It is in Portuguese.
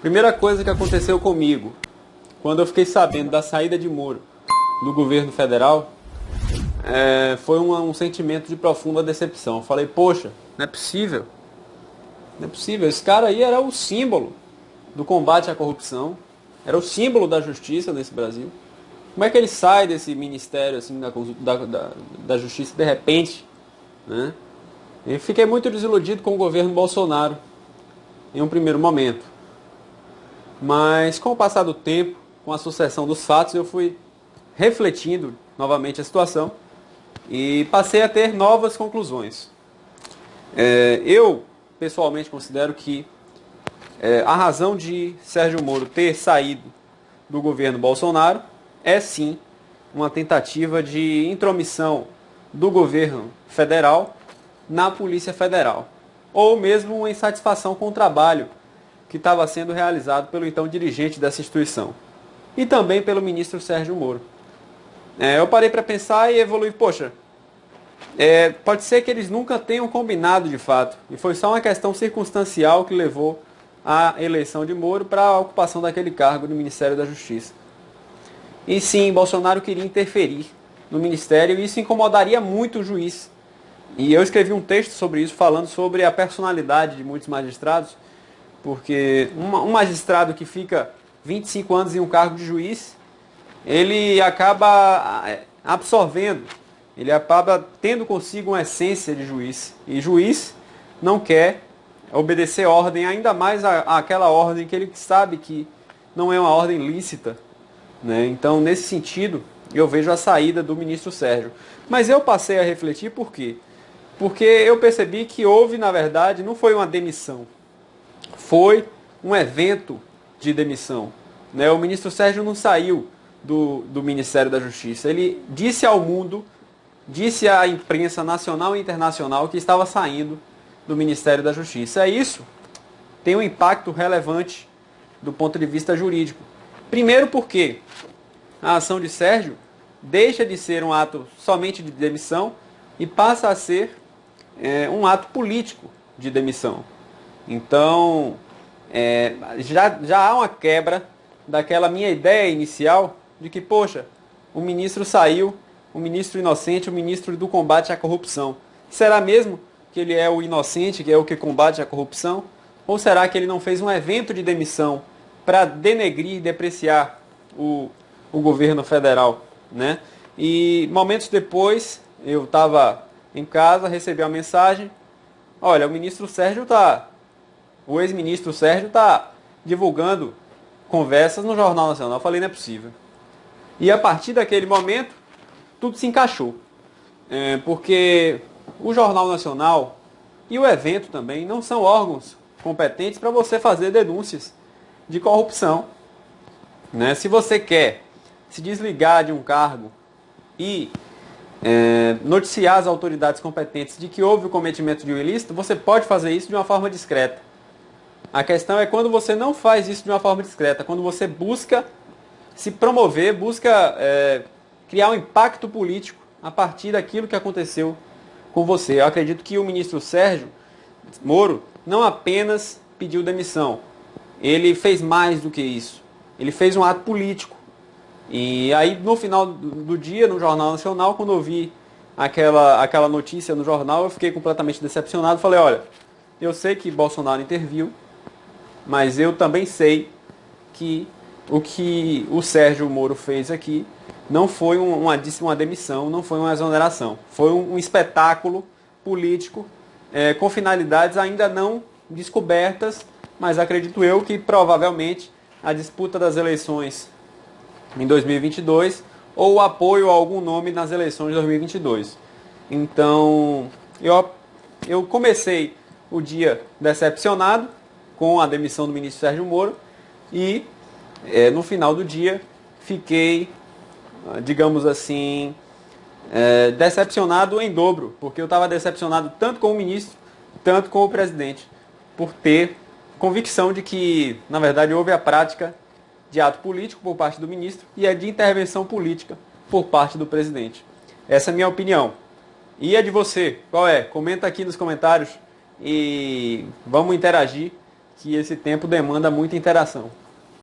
Primeira coisa que aconteceu comigo, quando eu fiquei sabendo da saída de Moro do governo federal, foi um sentimento de profunda decepção. Eu falei, poxa, não é possível. Não é possível. Esse cara aí era o símbolo do combate à corrupção, era o símbolo da justiça nesse Brasil. Como é que ele sai desse ministério assim, da justiça de repente? Né? E fiquei muito desiludido com o governo Bolsonaro em um primeiro momento. Mas com o passar do tempo, com a sucessão dos fatos, eu fui refletindo novamente a situação e passei a ter novas conclusões. Eu, pessoalmente, considero que a razão de Sérgio Moro ter saído do governo Bolsonaro é sim uma tentativa de intromissão do governo federal na Polícia Federal, ou mesmo uma insatisfação com o trabalho que estava sendo realizado pelo então dirigente dessa instituição e também pelo ministro Sérgio Moro. Eu parei para pensar e evoluí, poxa, pode ser que eles nunca tenham combinado de fato, e foi só uma questão circunstancial que levou à eleição de Moro para a ocupação daquele cargo no Ministério da Justiça. E sim, Bolsonaro queria interferir no Ministério e isso incomodaria muito o juiz. E eu escrevi um texto sobre isso, falando sobre a personalidade de muitos magistrados, porque um magistrado que fica 25 anos em um cargo de juiz, ele acaba absorvendo, ele acaba tendo consigo uma essência de juiz. E juiz não quer obedecer ordem, ainda mais àquela ordem que ele sabe que não é uma ordem lícita. Né? Então, nesse sentido, eu vejo a saída do ministro Sérgio. Mas eu passei a refletir por quê? Porque eu percebi que houve, na verdade, não foi uma demissão. Foi um evento de demissão. Né? O ministro Sérgio não saiu do Ministério da Justiça. Ele disse ao mundo, disse à imprensa nacional e internacional que estava saindo do Ministério da Justiça. Isso tem um impacto relevante do ponto de vista jurídico. Primeiro porque a ação de Sérgio deixa de ser um ato somente de demissão e passa a ser um ato político de demissão. Então, já há uma quebra daquela minha ideia inicial de que, poxa, o ministro saiu, o ministro inocente, o ministro do combate à corrupção. Será mesmo que ele é o inocente, que é o que combate a corrupção? Ou será que ele não fez um evento de demissão para denegrir e depreciar o governo federal? Né? E momentos depois, eu estava em casa, recebi uma mensagem, olha, o ex-ministro Sérgio está divulgando conversas no Jornal Nacional. Eu falei, não é possível. E a partir daquele momento, tudo se encaixou. Porque o Jornal Nacional e o evento também não são órgãos competentes para você fazer denúncias de corrupção. Né? Se você quer se desligar de um cargo e noticiar as autoridades competentes de que houve o cometimento de um ilícito, você pode fazer isso de uma forma discreta. A questão é quando você não faz isso de uma forma discreta, quando você busca se promover, busca criar um impacto político a partir daquilo que aconteceu com você. Eu acredito que o ministro Sérgio Moro não apenas pediu demissão, ele fez mais do que isso. Ele fez um ato político. E aí, no final do dia, no Jornal Nacional, quando eu vi aquela notícia no jornal, eu fiquei completamente decepcionado. Falei, olha, eu sei que Bolsonaro interviu, mas eu também sei que o que o Sérgio Moro fez aqui não foi uma demissão, não foi uma exoneração. Foi um espetáculo político com finalidades ainda não descobertas, mas acredito eu que provavelmente a disputa das eleições em 2022 ou o apoio a algum nome nas eleições de 2022. Então, eu comecei o dia decepcionado com a demissão do ministro Sérgio Moro e no final do dia fiquei, digamos assim, decepcionado em dobro, porque eu estava decepcionado tanto com o ministro, tanto com o presidente, por ter convicção de que, na verdade, houve a prática de ato político por parte do ministro e a de intervenção política por parte do presidente. Essa é a minha opinião. E a de você? Qual é? Comenta aqui nos comentários e vamos interagir que esse tempo demanda muita interação.